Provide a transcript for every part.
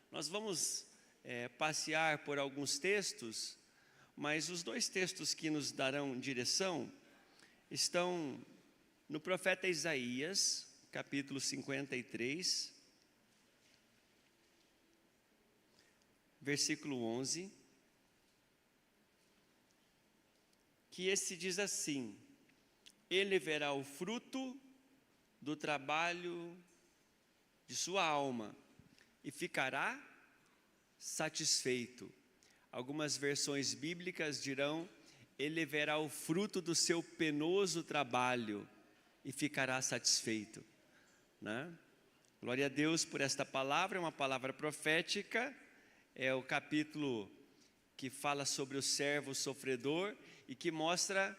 Nós vamos passear por alguns textos, mas os dois textos que nos darão direção estão no profeta Isaías, capítulo 53, versículo 11, que esse diz assim: ele verá o fruto do trabalho de sua alma e ficará satisfeito. Algumas versões bíblicas dirão: ele verá o fruto do seu penoso trabalho e ficará satisfeito, né? Glória a Deus por esta palavra, é uma palavra profética, é o capítulo que fala sobre o servo sofredor e que mostra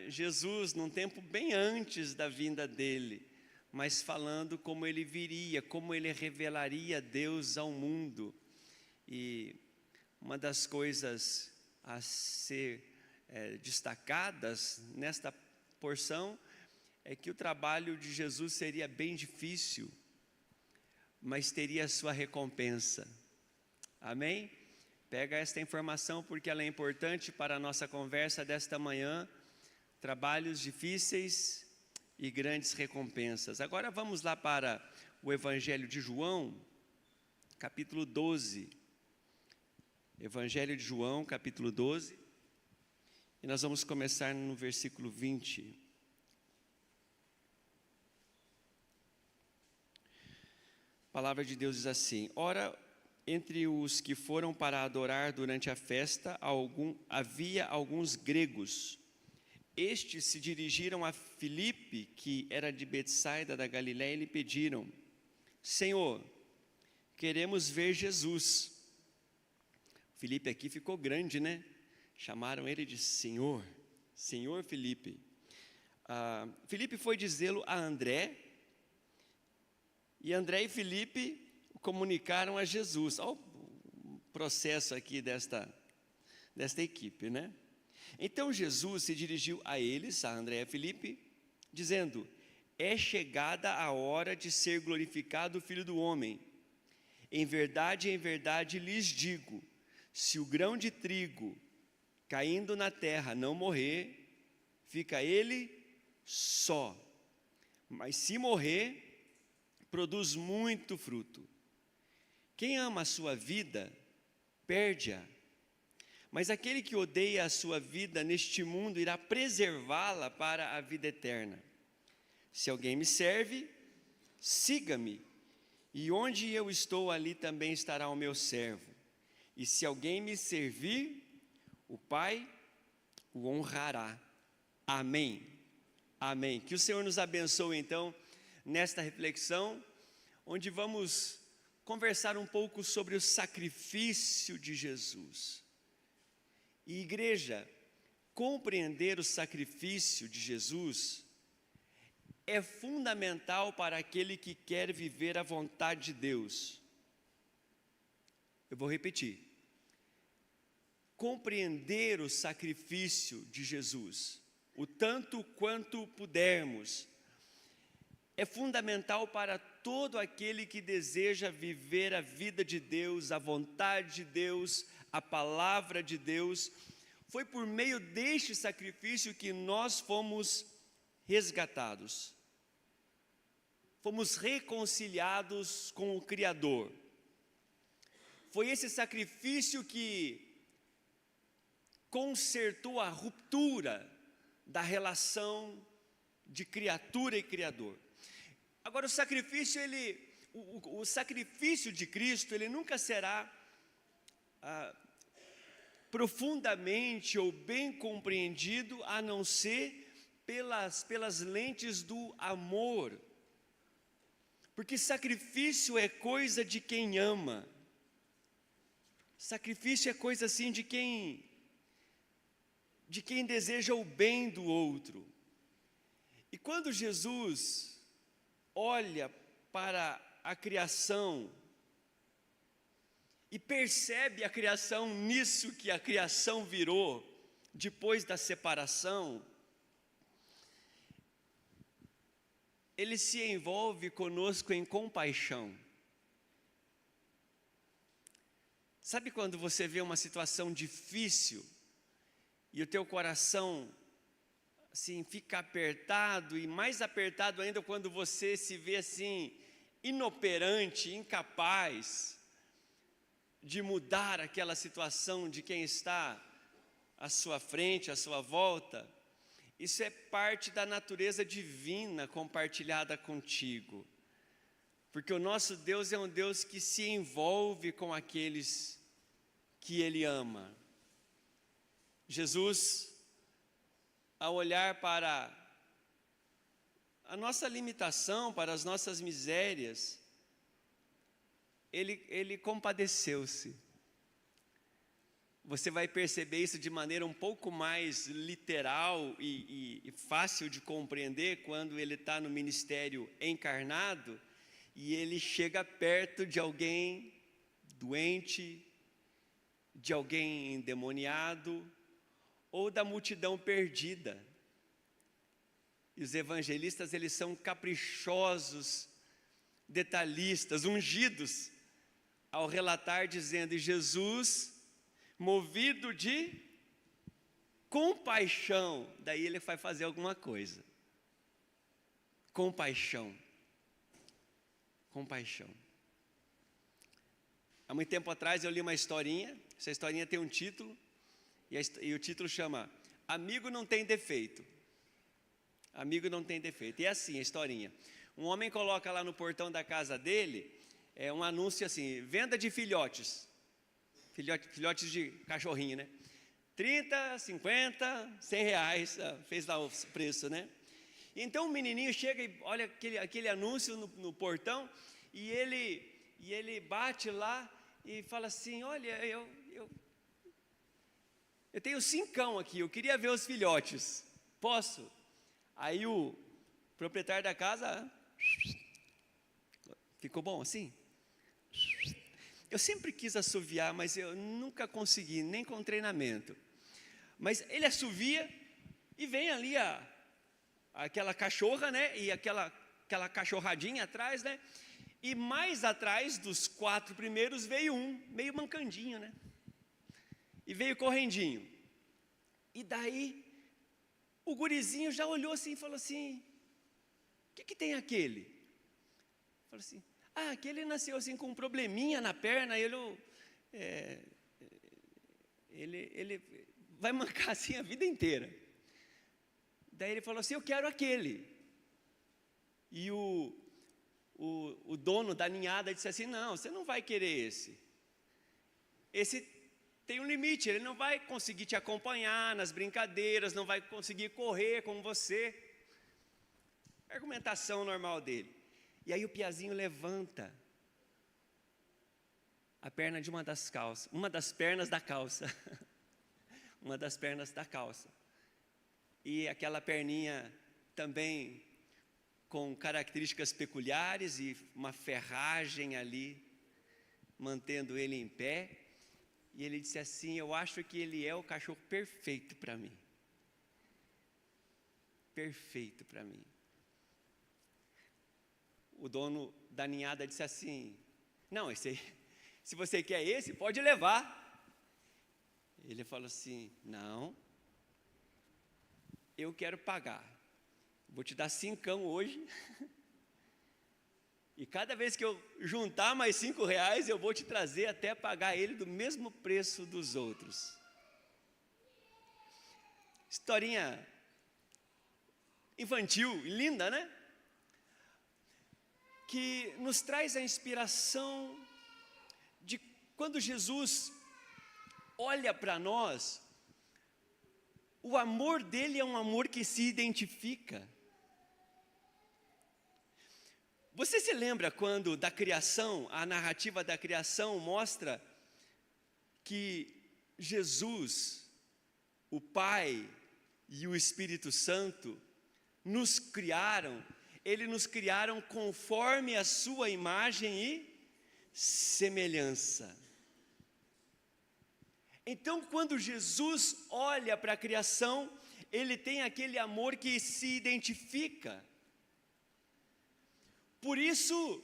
Jesus num tempo bem antes da vinda dele, mas falando como ele viria, como ele revelaria Deus ao mundo. E uma das coisas a ser destacadas nesta porção é que o trabalho de Jesus seria bem difícil, mas teria a sua recompensa. Amém? Pega esta informação porque ela é importante para a nossa conversa desta manhã. Trabalhos difíceis e grandes recompensas. Agora vamos lá para o Evangelho de João, capítulo 12. Evangelho de João, capítulo 12. E nós vamos começar no versículo 20. A palavra de Deus diz assim: ora, entre os que foram para adorar durante a festa, havia alguns gregos. Estes se dirigiram a Filipe, que era de Betsaida da Galiléia, e lhe pediram: Senhor, queremos ver Jesus. Filipe aqui ficou grande, né? Chamaram ele de Senhor, Senhor Filipe. Filipe foi dizê-lo a André, e André e Filipe comunicaram a Jesus. Olha o processo aqui desta equipe, né? Então Jesus se dirigiu a eles, a André e a Filipe, dizendo: é chegada a hora de ser glorificado o Filho do Homem. Em verdade lhes digo, se o grão de trigo caindo na terra não morrer, fica ele só, mas se morrer, produz muito fruto. Quem ama a sua vida, perde-a, mas aquele que odeia a sua vida neste mundo irá preservá-la para a vida eterna. Se alguém me serve, siga-me, e onde eu estou, ali também estará o meu servo. E se alguém me servir, o Pai o honrará. Amém. Amém. Que o Senhor nos abençoe então nesta reflexão, onde vamos conversar um pouco sobre o sacrifício de Jesus. E igreja, compreender o sacrifício de Jesus é fundamental para aquele que quer viver a vontade de Deus. Eu vou repetir. Compreender o sacrifício de Jesus, o tanto quanto pudermos, é fundamental para todo aquele que deseja viver a vida de Deus, a vontade de Deus, a palavra de Deus. Foi por meio deste sacrifício que nós fomos resgatados, fomos reconciliados com o Criador. Foi esse sacrifício que consertou a ruptura da relação de criatura e Criador. Agora, o sacrifício de Cristo, ele nunca será profundamente ou bem compreendido, a não ser pelas lentes do amor. Porque sacrifício é coisa de quem ama. Sacrifício é coisa assim de quem deseja o bem do outro. E quando Jesus olha para a criação e percebe a criação nisso que a criação virou depois da separação, ele se envolve conosco em compaixão. Sabe quando você vê uma situação difícil e o teu coração assim fica apertado, e mais apertado ainda quando você se vê assim inoperante, incapaz de mudar aquela situação de quem está à sua frente, à sua volta? Isso é parte da natureza divina compartilhada contigo. Porque o nosso Deus é um Deus que se envolve com aqueles que Ele ama. Jesus, ao olhar para a nossa limitação, para as nossas misérias, Ele compadeceu-se. Você vai perceber isso de maneira um pouco mais literal e fácil de compreender quando Ele está no ministério encarnado, e Ele chega perto de alguém doente, de alguém endemoniado, ou da multidão perdida. E os evangelistas, eles são caprichosos, detalhistas, ungidos, ao relatar dizendo: e Jesus, movido de compaixão, daí Ele vai fazer alguma coisa. Compaixão. Compaixão. Há muito tempo atrás eu li uma historinha, essa historinha tem um título, e o título chama Amigo Não Tem Defeito. Amigo não tem defeito. E é assim a historinha. Um homem coloca lá no portão da casa dele, um anúncio assim: venda de filhotes. Filhotes de cachorrinho, né? 30, 50, 100 reais, fez lá o preço, né? Então o menininho chega e olha aquele anúncio no portão, e ele bate lá e fala assim: olha, eu tenho 5 aqui, eu queria ver os filhotes, posso? Aí o proprietário da casa, ficou bom assim? Eu sempre quis assoviar, mas eu nunca consegui, nem com treinamento. Mas ele assovia e vem ali aquela cachorra, né? E aquela cachorradinha atrás, né? E mais atrás dos 4 primeiros veio um, meio mancandinho, né? E veio correndinho. E daí o gurizinho já olhou assim e falou assim: o que tem aquele? Falou assim: aquele nasceu assim com um probleminha na perna, ele vai mancar assim a vida inteira. Daí ele falou assim: eu quero aquele. E o dono da ninhada disse assim: não, você não vai querer esse. Esse tem um limite, ele não vai conseguir te acompanhar nas brincadeiras, não vai conseguir correr com você. Argumentação normal dele. E aí o piazinho levanta a perna de uma das pernas da calça. Uma das pernas da calça. E aquela perninha também com características peculiares e uma ferragem ali, mantendo ele em pé. E ele disse assim: eu acho que ele é o cachorro perfeito para mim. Perfeito para mim. O dono da ninhada disse assim: não, esse aí, se você quer esse, pode levar. Ele falou assim: não, eu quero pagar. Vou te dar 5 hoje. E cada vez que eu juntar mais 5 reais, eu vou te trazer até pagar ele do mesmo preço dos outros. Historinha infantil, linda, né? Que nos traz a inspiração de quando Jesus olha para nós, o amor dele é um amor que se identifica. Você se lembra quando da criação, a narrativa da criação mostra que Jesus, o Pai e o Espírito Santo nos criaram, eles nos criaram conforme a sua imagem e semelhança. Então, quando Jesus olha para a criação, ele tem aquele amor que se identifica. Por isso,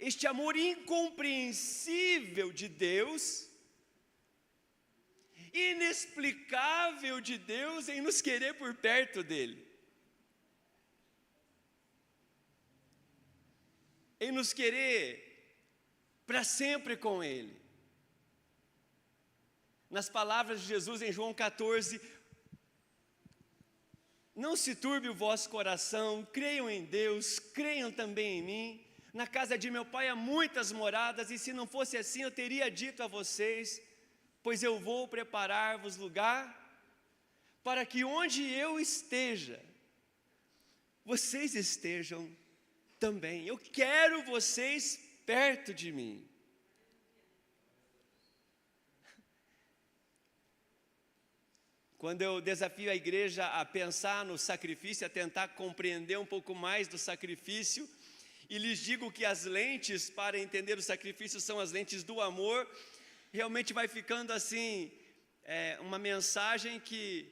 este amor incompreensível de Deus, inexplicável de Deus em nos querer por perto dele, em nos querer para sempre com ele. Nas palavras de Jesus em João 14, não se turbe o vosso coração, creiam em Deus, creiam também em mim. Na casa de meu pai há muitas moradas, e se não fosse assim eu teria dito a vocês, pois eu vou preparar-vos lugar, para que onde eu esteja, vocês estejam também. Eu quero vocês perto de mim. Quando eu desafio a igreja a pensar no sacrifício, a tentar compreender um pouco mais do sacrifício, e lhes digo que as lentes para entender o sacrifício são as lentes do amor, realmente vai ficando assim, uma mensagem que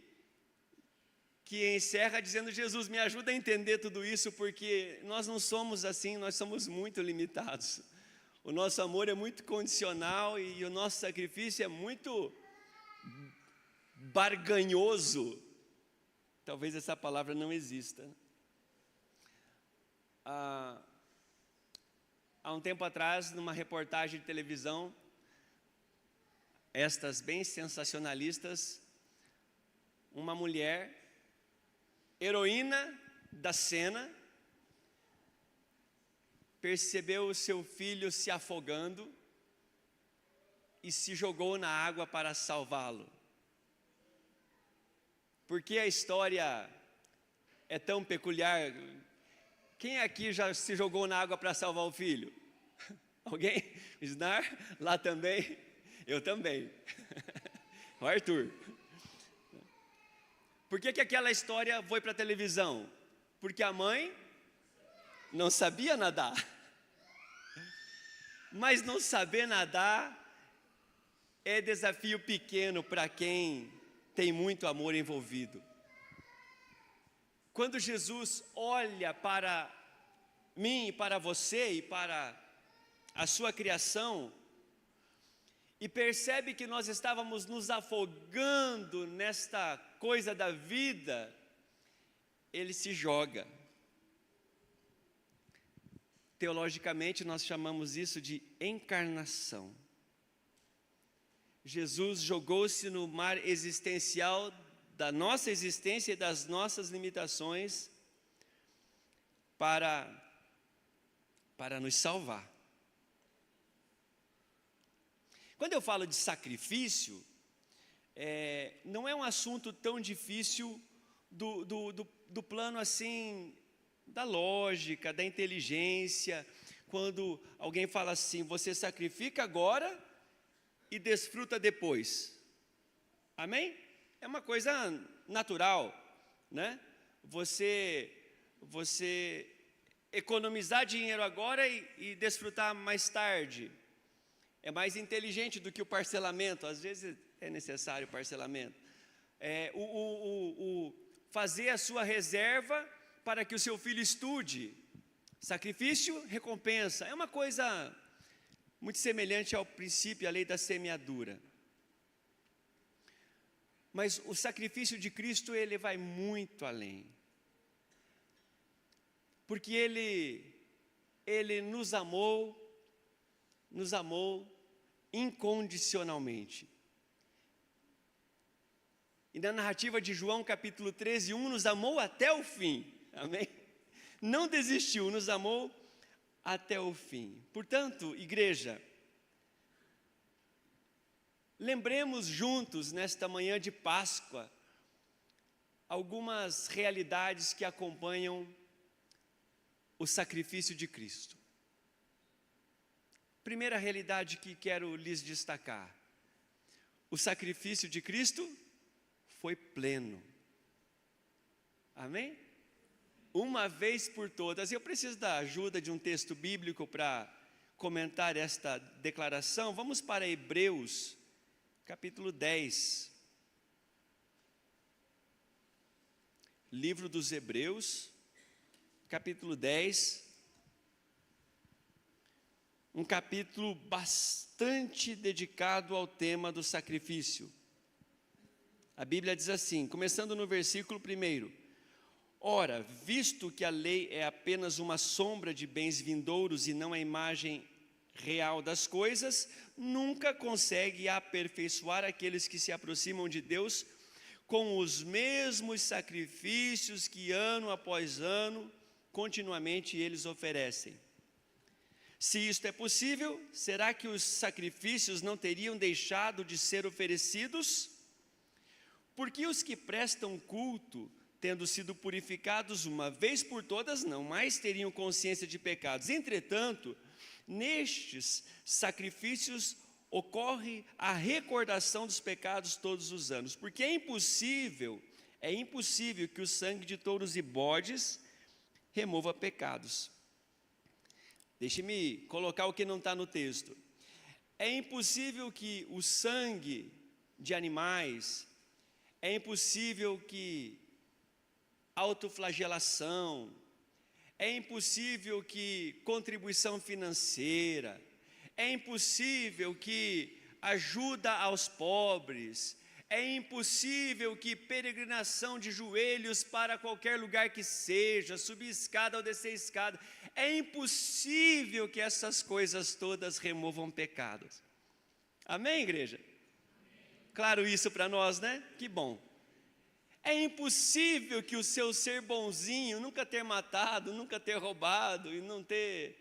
encerra dizendo: Jesus, me ajuda a entender tudo isso, porque nós não somos assim, nós somos muito limitados. O nosso amor é muito condicional e o nosso sacrifício é muito barganhoso. Talvez essa palavra não exista. Há um tempo atrás, numa reportagem de televisão, estas bem sensacionalistas, uma mulher, heroína da cena, percebeu o seu filho se afogando e se jogou na água para salvá-lo. Por que a história é tão peculiar? Quem aqui já se jogou na água para salvar o filho? Alguém? Isnar? Lá também? Eu também. O Arthur. Por que aquela história foi para a televisão? Porque a mãe não sabia nadar. Mas não saber nadar é desafio pequeno para quem tem muito amor envolvido. Quando Jesus olha para mim, para você e para a sua criação, e percebe que nós estávamos nos afogando nesta coisa da vida, ele se joga. Teologicamente nós chamamos isso de encarnação. Jesus jogou-se no mar existencial da nossa existência e das nossas limitações para nos salvar. Quando eu falo de sacrifício, não é um assunto tão difícil do plano assim, da lógica, da inteligência. Quando alguém fala assim: você sacrifica agora e desfruta depois. Amém? É uma coisa natural, né? Você economizar dinheiro agora e desfrutar mais tarde. É mais inteligente do que o parcelamento. Às vezes é necessário o parcelamento. Fazer a sua reserva para que o seu filho estude. Sacrifício, recompensa. É uma coisa muito semelhante ao princípio, à lei da semeadura. Mas o sacrifício de Cristo, ele vai muito além. Porque ele nos amou incondicionalmente. E na narrativa de João capítulo 13, 1, nos amou até o fim. Amém? Não desistiu, nos amou até o fim. Portanto, igreja, lembremos juntos nesta manhã de Páscoa algumas realidades que acompanham o sacrifício de Cristo. Primeira realidade que quero lhes destacar: o sacrifício de Cristo foi pleno. Amém? Uma vez por todas. Eu preciso da ajuda de um texto bíblico para comentar esta declaração. Vamos para Hebreus, capítulo 10. Livro dos Hebreus, capítulo 10. um capítulo bastante dedicado ao tema do sacrifício. A Bíblia diz assim, começando no versículo 1: Ora, visto que a lei é apenas uma sombra de bens vindouros e não a imagem real das coisas, nunca consegue aperfeiçoar aqueles que se aproximam de Deus com os mesmos sacrifícios que ano após ano, continuamente eles oferecem. Se isto é possível, será que os sacrifícios não teriam deixado de ser oferecidos? Porque os que prestam culto, tendo sido purificados uma vez por todas, não mais teriam consciência de pecados. Entretanto, nestes sacrifícios ocorre a recordação dos pecados todos os anos, porque é impossível que o sangue de touros e bodes remova pecados. Deixe-me colocar o que não está no texto. É impossível que o sangue de animais, é impossível que autoflagelação, é impossível que contribuição financeira, é impossível que ajuda aos pobres, é impossível que peregrinação de joelhos para qualquer lugar que seja, subir escada ou descer escada, é impossível que essas coisas todas removam pecados. Amém, igreja? Claro isso para nós, né? Que bom. É impossível que o seu ser bonzinho, nunca ter matado, nunca ter roubado e não ter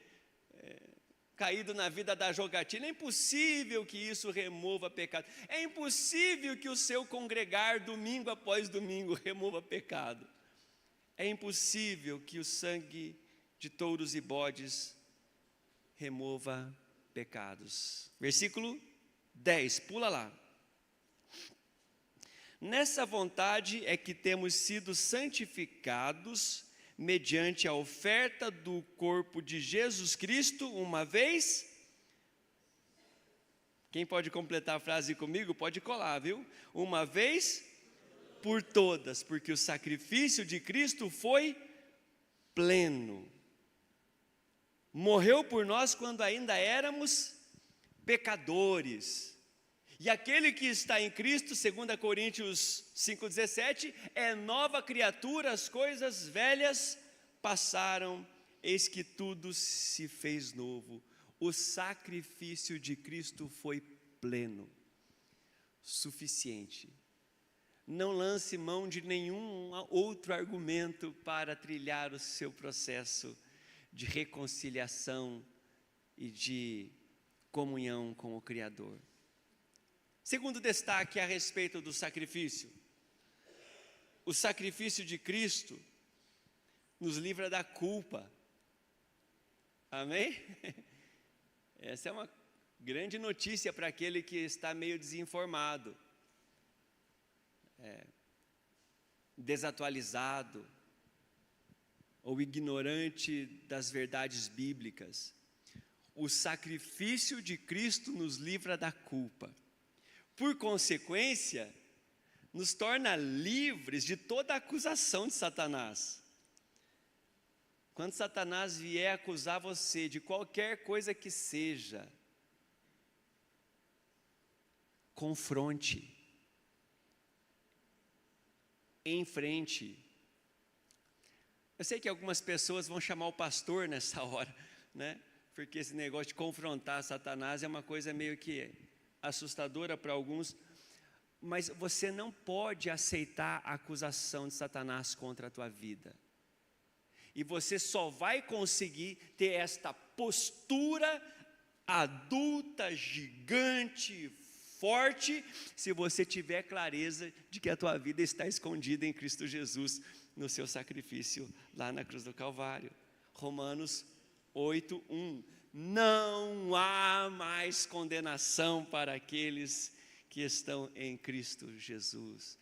caído na vida da jogatina, é impossível que isso remova pecado. É impossível que o seu congregar domingo após domingo remova pecado. É impossível que o sangue de touros e bodes remova pecados. Versículo 10, pula lá. Nessa vontade é que temos sido santificados mediante a oferta do corpo de Jesus Cristo, uma vez. Quem pode completar a frase comigo? Pode colar, viu? Uma vez por todas, porque o sacrifício de Cristo foi pleno. Morreu por nós quando ainda éramos pecadores. E aquele que está em Cristo, 2 Coríntios 5,17, é nova criatura, as coisas velhas passaram, eis que tudo se fez novo. O sacrifício de Cristo foi pleno, suficiente. Não lance mão de nenhum outro argumento para trilhar o seu processo de reconciliação e de comunhão com o Criador. Segundo destaque a respeito do sacrifício. O sacrifício de Cristo nos livra da culpa. Amém? Essa é uma grande notícia para aquele que está meio desinformado, desatualizado ou ignorante das verdades bíblicas. O sacrifício de Cristo nos livra da culpa. Por consequência, nos torna livres de toda acusação de Satanás. Quando Satanás vier acusar você de qualquer coisa que seja, confronte, enfrente. Eu sei que algumas pessoas vão chamar o pastor nessa hora, né? Porque esse negócio de confrontar Satanás é uma coisa meio que assustadora para alguns, mas você não pode aceitar a acusação de Satanás contra a tua vida. E você só vai conseguir ter esta postura adulta, gigante, forte, se você tiver clareza de que a tua vida está escondida em Cristo Jesus, no seu sacrifício lá na cruz do Calvário. Romanos 8:1. Não há mais condenação para aqueles que estão em Cristo Jesus.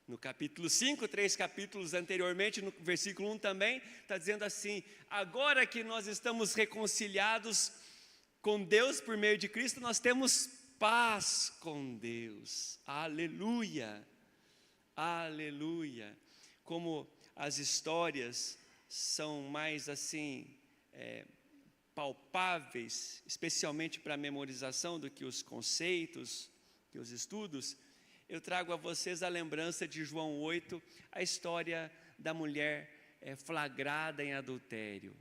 No capítulo 5, 3 capítulos anteriormente, no versículo 1 também, está dizendo assim: agora que nós estamos reconciliados com Deus por meio de Cristo, nós temos paz com Deus. Aleluia, aleluia. Como as histórias são mais assim, palpáveis, especialmente para a memorização do que os conceitos, que os estudos, eu trago a vocês a lembrança de João 8, a história da mulher flagrada em adultério.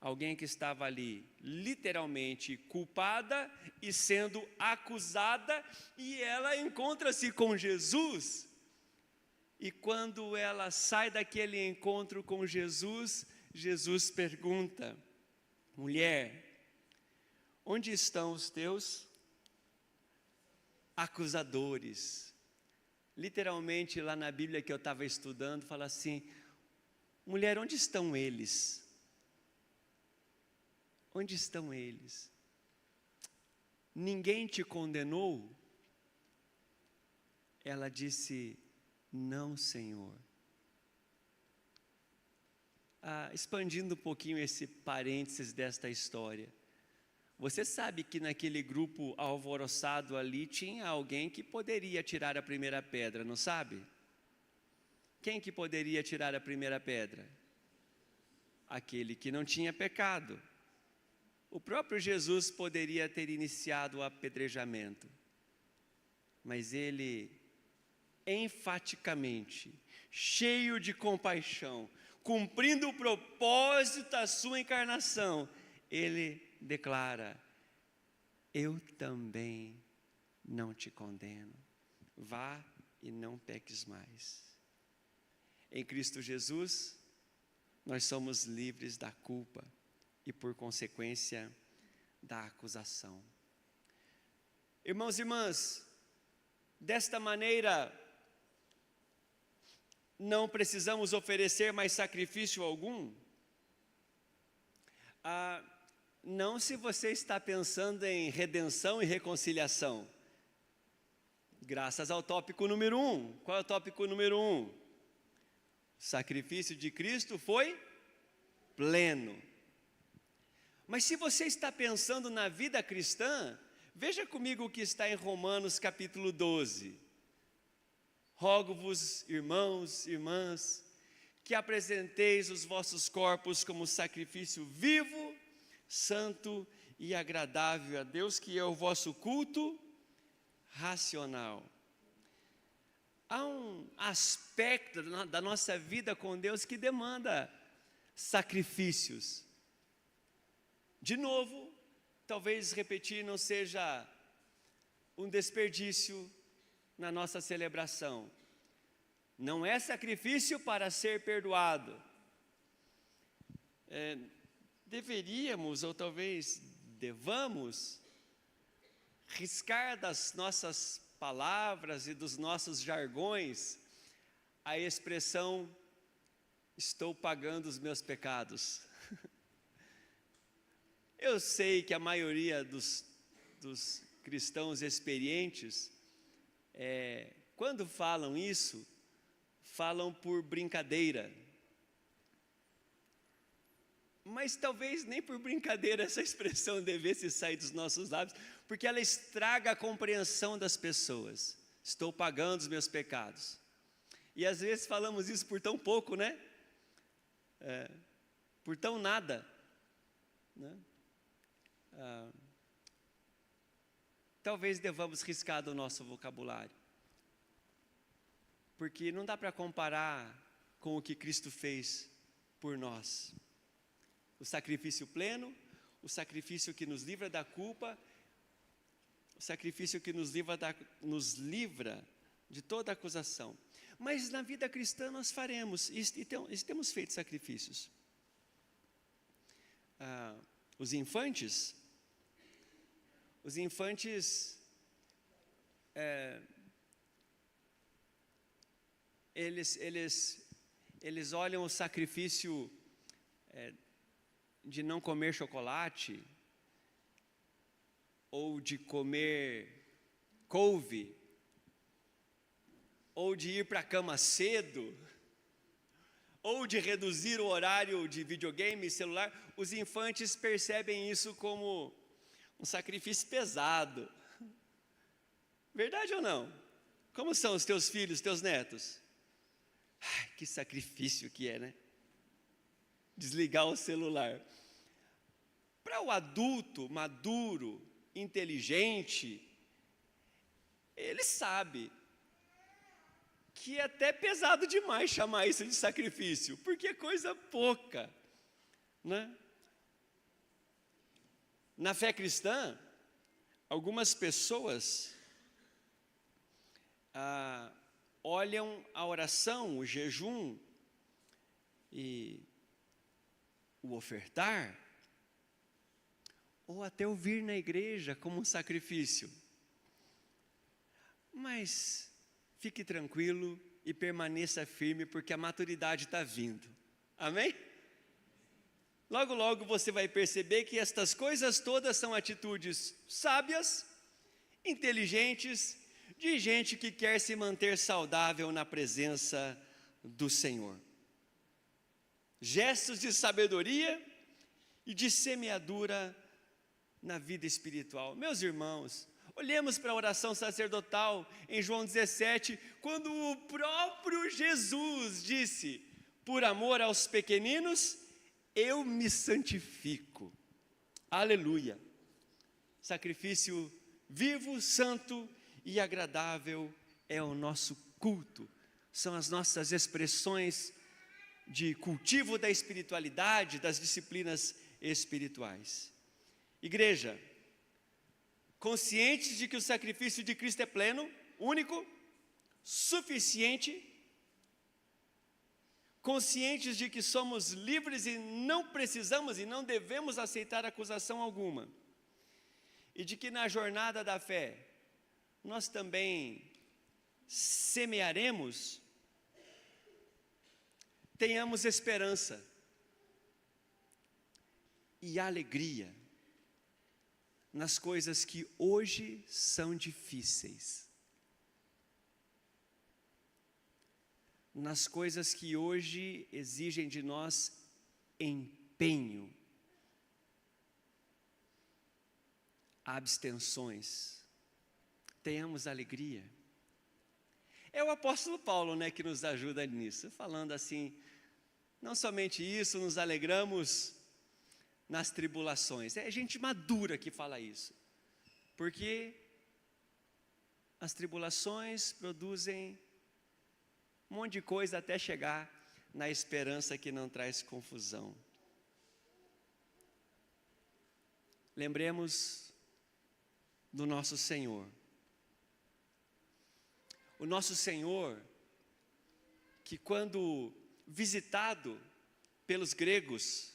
Alguém que estava ali literalmente culpada e sendo acusada, e ela encontra-se com Jesus. E quando ela sai daquele encontro com Jesus, Jesus pergunta: mulher, onde estão os teus acusadores? Literalmente lá na Bíblia que eu estava estudando, fala assim: mulher, onde estão eles? Onde estão eles? Ninguém te condenou? Ela disse: não, Senhor. Expandindo um pouquinho esse parênteses desta história, você sabe que naquele grupo alvoroçado ali tinha alguém que poderia tirar a primeira pedra, não sabe? Quem que poderia tirar a primeira pedra? Aquele que não tinha pecado. O próprio Jesus poderia ter iniciado o apedrejamento, mas ele, enfaticamente, cheio de compaixão, cumprindo o propósito da sua encarnação, ele declara: eu também não te condeno, vá e não peques mais. Em Cristo Jesus, nós somos livres da culpa e, por consequência, da acusação. Irmãos e irmãs, desta maneira, não precisamos oferecer mais sacrifício algum? Não, se você está pensando em redenção e reconciliação. Graças ao tópico número 1. Qual é o tópico número 1? O sacrifício de Cristo foi pleno. Mas se você está pensando na vida cristã, veja comigo o que está em Romanos capítulo 12. Rogo-vos, irmãos, irmãs, que apresenteis os vossos corpos como sacrifício vivo, santo e agradável a Deus, que é o vosso culto racional. Há um aspecto da nossa vida com Deus que demanda sacrifícios. De novo, talvez repetir não seja um desperdício na nossa celebração. Não é sacrifício para ser perdoado. Deveríamos, ou talvez devamos, riscar das nossas palavras e dos nossos jargões a expressão: estou pagando os meus pecados. Eu sei que a maioria dos cristãos experientes, quando falam isso, falam por brincadeira. Mas talvez nem por brincadeira essa expressão devesse sair dos nossos lábios, porque ela estraga a compreensão das pessoas. Estou pagando os meus pecados. E às vezes falamos isso por tão pouco, né? Por tão nada, né? Talvez devamos riscar do nosso vocabulário, porque não dá para comparar com o que Cristo fez por nós. O sacrifício pleno, o sacrifício que nos livra da culpa, o sacrifício que nos livra de toda acusação. Mas na vida cristã nós faremos, e temos feito sacrifícios. Os infantes, eles olham o sacrifício de não comer chocolate, ou de comer couve, ou de ir para a cama cedo, ou de reduzir o horário de videogame e celular. Os infantes percebem isso como um sacrifício pesado. Verdade ou não? Como são os teus filhos, teus netos? Ai, que sacrifício que é, né? Desligar o celular. Para o adulto, maduro, inteligente, ele sabe que é até pesado demais chamar isso de sacrifício, porque é coisa pouca, né? Na fé cristã, algumas pessoas olham a oração, o jejum e o ofertar, ou até o vir na igreja como um sacrifício. Mas fique tranquilo e permaneça firme, porque a maturidade está vindo. Amém? Logo, logo você vai perceber que estas coisas todas são atitudes sábias, inteligentes, de gente que quer se manter saudável na presença do Senhor. Gestos de sabedoria e de semeadura na vida espiritual. Meus irmãos, olhemos para a oração sacerdotal em João 17, quando o próprio Jesus disse: por amor aos pequeninos, eu me santifico. Aleluia. Sacrifício vivo, santo e agradável é o nosso culto. São as nossas expressões de cultivo da espiritualidade, das disciplinas espirituais. Igreja, conscientes de que o sacrifício de Cristo é pleno, único, suficiente, conscientes de que somos livres e não precisamos e não devemos aceitar acusação alguma, e de que na jornada da fé nós também semearemos, tenhamos esperança e alegria nas coisas que hoje são difíceis, nas coisas que hoje exigem de nós empenho, abstenções, tenhamos alegria. É o apóstolo Paulo, né, que nos ajuda nisso, falando assim, não somente isso, nos alegramos nas tribulações. É gente madura que fala isso, porque as tribulações produzem um monte de coisa até chegar na esperança que não traz confusão. Lembremos do nosso Senhor. O nosso Senhor, que quando visitado pelos gregos,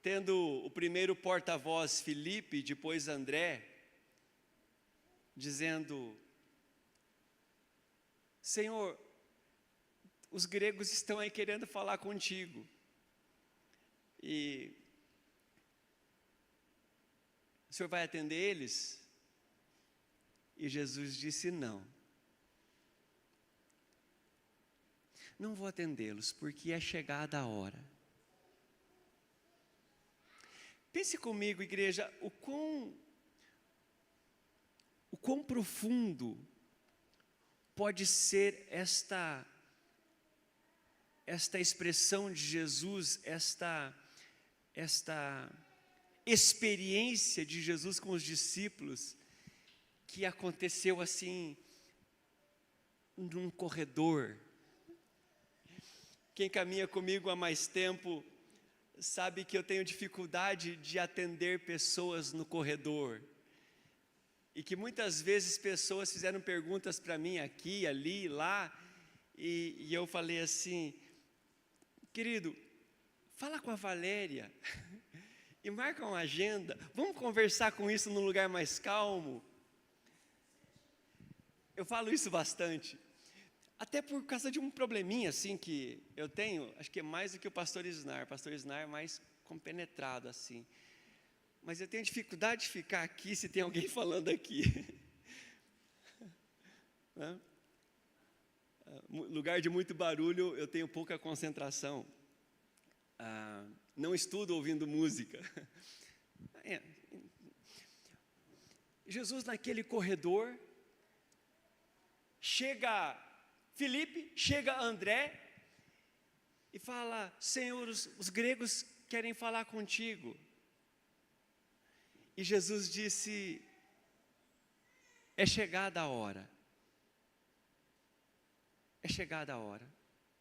tendo o primeiro porta-voz Filipe, depois André, dizendo: Senhor, os gregos estão aí querendo falar contigo, e o Senhor vai atender eles? E Jesus disse: não vou atendê-los, porque é chegada a hora. Pense comigo, igreja, o quão profundo pode ser esta expressão de Jesus, esta experiência de Jesus com os discípulos, que aconteceu assim, num corredor. Quem caminha comigo há mais tempo sabe que eu tenho dificuldade de atender pessoas no corredor, e que muitas vezes pessoas fizeram perguntas para mim aqui, ali, lá, e eu falei assim: querido, fala com a Valéria e marca uma agenda, vamos conversar com isso num lugar mais calmo. Eu falo isso bastante, até por causa de um probleminha assim que eu tenho, acho que é mais do que o pastor Isnar é mais compenetrado assim, mas eu tenho dificuldade de ficar aqui se tem alguém falando aqui. Né? Lugar de muito barulho, eu tenho pouca concentração, não estudo ouvindo música. Jesus naquele corredor, chega Filipe, chega André, e fala: Senhor, os gregos querem falar contigo. E Jesus disse: é chegada a hora. É chegada a hora.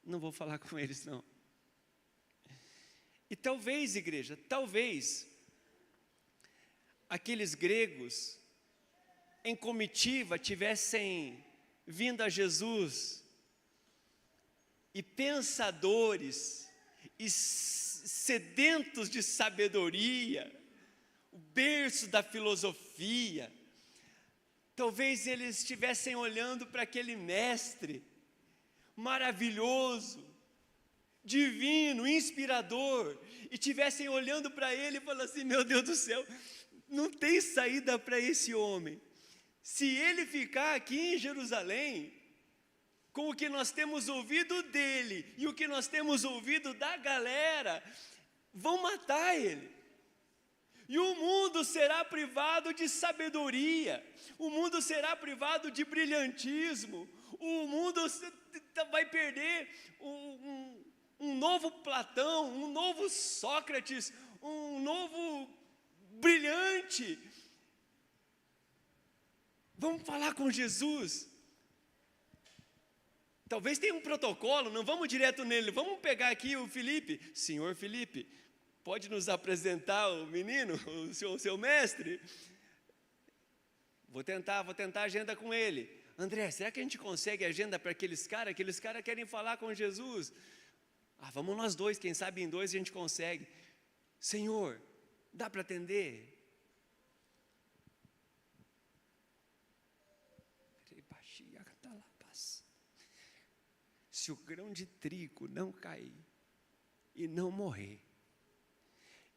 Não vou falar com eles, não. E talvez, igreja, talvez aqueles gregos em comitiva tivessem vindo a Jesus, e pensadores e sedentos de sabedoria, o berço da filosofia, talvez eles estivessem olhando para aquele mestre maravilhoso, divino, inspirador, e estivessem olhando para ele e falando assim: meu Deus do céu, não tem saída para esse homem. Se ele ficar aqui em Jerusalém, com o que nós temos ouvido dele e o que nós temos ouvido da galera, vão matar ele. E o mundo será privado de sabedoria, o mundo será privado de brilhantismo, o mundo vai perder um novo Platão, um novo Sócrates, um novo brilhante. Vamos falar com Jesus. Talvez tenha um protocolo, não vamos direto nele, vamos pegar aqui o Felipe. Senhor Felipe, pode nos apresentar o menino, o seu mestre? Vou tentar agenda com ele. André, será que a gente consegue agenda para aqueles caras? Aqueles caras querem falar com Jesus. Vamos nós dois, quem sabe em dois a gente consegue. Senhor, dá para atender? Se o grão de trigo não cair e não morrer,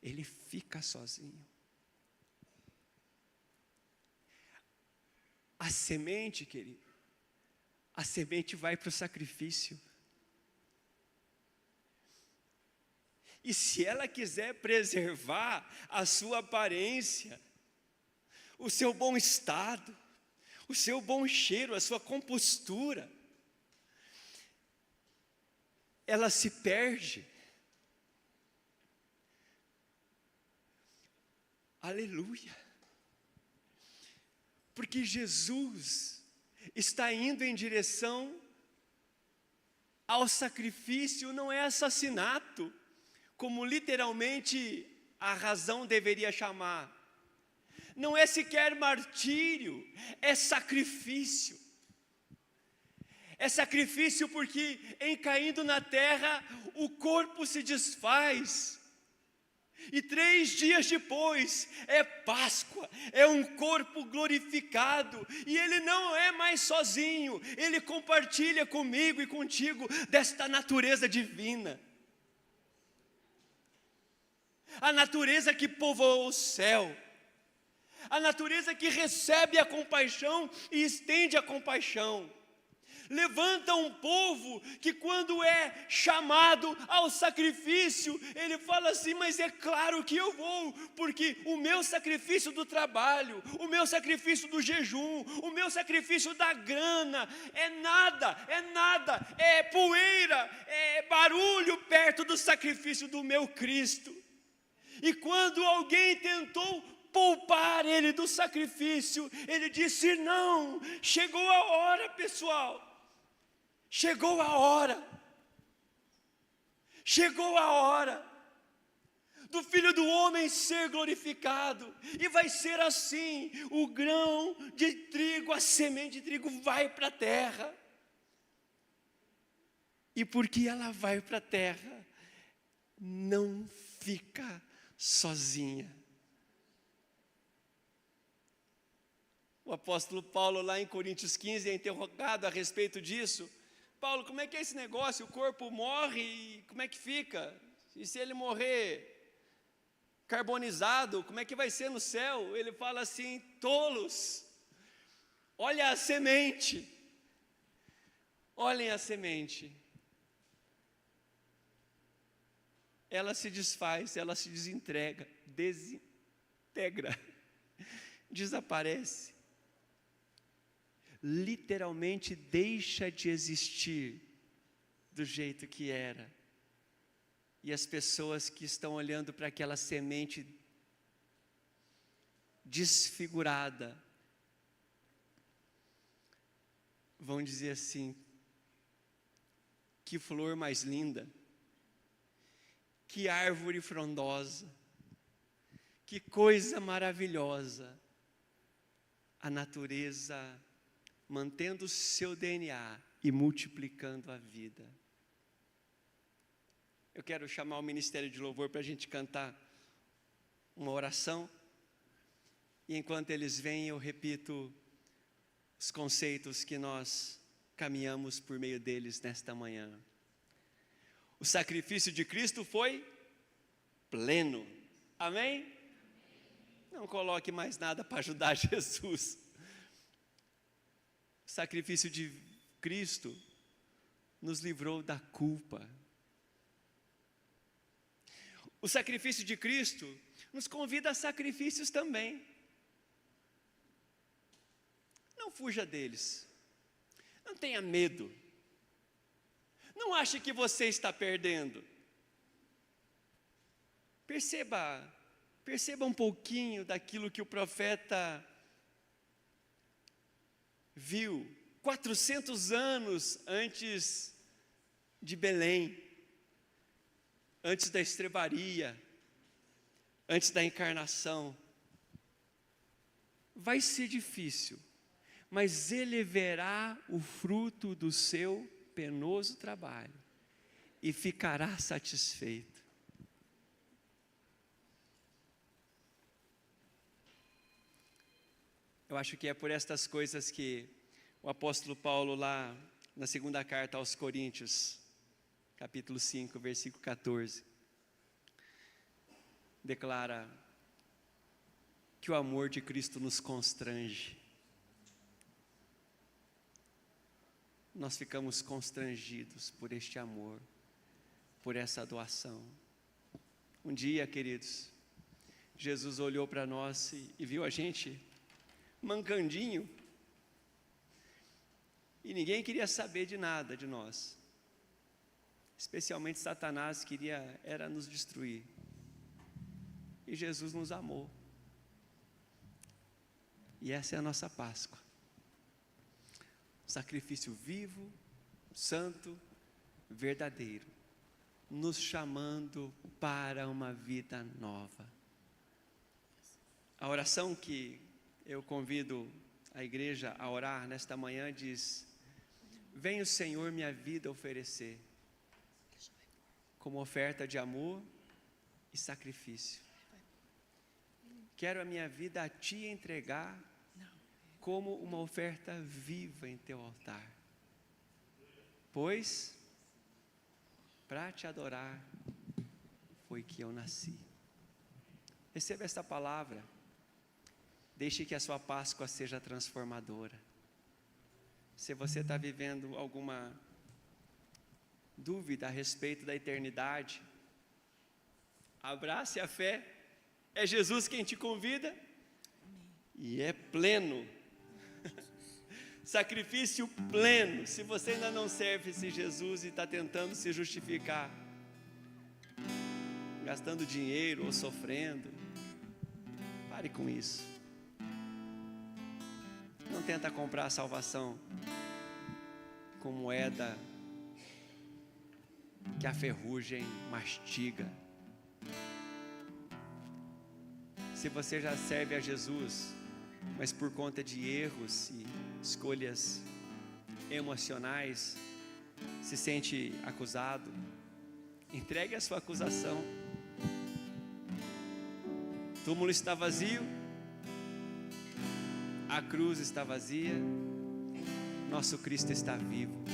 ele fica sozinho. A semente, querido, a semente vai para o sacrifício. E se ela quiser preservar a sua aparência, o seu bom estado, o seu bom cheiro, a sua compostura, ela se perde. Aleluia. Porque Jesus está indo em direção ao sacrifício, não é assassinato, como literalmente a razão deveria chamar. Não é sequer martírio, é sacrifício. É sacrifício porque em caindo na terra o corpo se desfaz. E 3 dias depois é Páscoa, é um corpo glorificado. E ele não é mais sozinho, ele compartilha comigo e contigo desta natureza divina. A natureza que povoou o céu. A natureza que recebe a compaixão e estende a compaixão. Levanta um povo que quando é chamado ao sacrifício, ele fala assim: mas é claro que eu vou, porque o meu sacrifício do trabalho, o meu sacrifício do jejum, o meu sacrifício da grana, é nada, é poeira, é barulho perto do sacrifício do meu Cristo. E quando alguém tentou poupar ele do sacrifício, ele disse: não, chegou a hora, pessoal. Chegou a hora do Filho do Homem ser glorificado, e vai ser assim: o grão de trigo, a semente de trigo vai para a terra, e porque ela vai para a terra, não fica sozinha. O apóstolo Paulo, lá em Coríntios 15, é interrogado a respeito disso. Paulo, como é que é esse negócio? O corpo morre e como é que fica? E se ele morrer carbonizado, como é que vai ser no céu? Ele fala assim: tolos, olha a semente, olhem a semente. Ela se desfaz, ela se desintegra, desaparece. Literalmente deixa de existir do jeito que era. E as pessoas que estão olhando para aquela semente desfigurada vão dizer assim: que flor mais linda, que árvore frondosa, que coisa maravilhosa. A natureza mantendo o seu DNA e multiplicando a vida. Eu quero chamar o Ministério de Louvor para a gente cantar uma oração. E enquanto eles vêm, eu repito os conceitos que nós caminhamos por meio deles nesta manhã. O sacrifício de Cristo foi pleno. Amém? Não coloque mais nada para ajudar Jesus. O sacrifício de Cristo nos livrou da culpa. O sacrifício de Cristo nos convida a sacrifícios também. Não fuja deles. Não tenha medo. Não ache que você está perdendo. Perceba um pouquinho daquilo que o profeta viu 400 anos antes de Belém, antes da estrebaria, antes da encarnação. Vai ser difícil, mas ele verá o fruto do seu penoso trabalho e ficará satisfeito. Eu acho que é por estas coisas que o apóstolo Paulo, lá na segunda carta aos Coríntios, capítulo 5, versículo 14, declara que o amor de Cristo nos constrange. Nós ficamos constrangidos por este amor, por essa doação. Um dia, queridos, Jesus olhou para nós e viu a gente mancandinho, e ninguém queria saber de nada de nós, especialmente Satanás era nos destruir, e Jesus nos amou, e essa é a nossa Páscoa, sacrifício vivo, santo, verdadeiro, nos chamando para uma vida nova. A oração que eu convido a igreja a orar nesta manhã diz: vem o Senhor minha vida oferecer, como oferta de amor e sacrifício. Quero a minha vida a Ti entregar, como uma oferta viva em Teu altar. Pois, para Te adorar, foi que eu nasci. Receba esta palavra. Deixe que a sua Páscoa seja transformadora. Se você está vivendo alguma dúvida a respeito da eternidade, abrace a fé. É Jesus quem te convida. E é pleno. Sacrifício pleno. Se você ainda não serve esse Jesus e está tentando se justificar, gastando dinheiro ou sofrendo, pare com isso. Não tenta comprar a salvação com moeda que a ferrugem mastiga. Se você já serve a Jesus, mas por conta de erros e escolhas emocionais, se sente acusado, entregue a sua acusação. O túmulo está vazio, a cruz está vazia, nosso Cristo está vivo.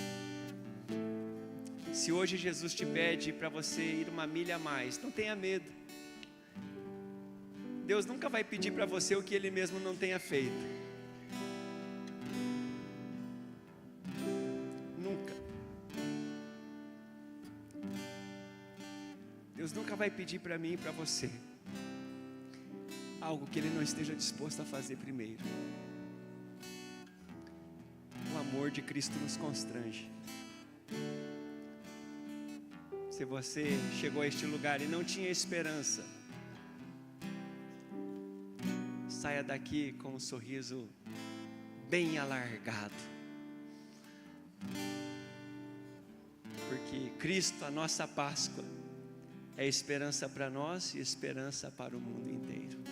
Se hoje Jesus te pede para você ir uma milha a mais, não tenha medo. Deus nunca vai pedir para você o que Ele mesmo não tenha feito. Nunca. Deus nunca vai pedir para mim e para você algo que Ele não esteja disposto a fazer primeiro. O amor de Cristo nos constrange. Se você chegou a este lugar e não tinha esperança, saia daqui com um sorriso bem alargado, porque Cristo, a nossa Páscoa, é esperança para nós e esperança para o mundo inteiro.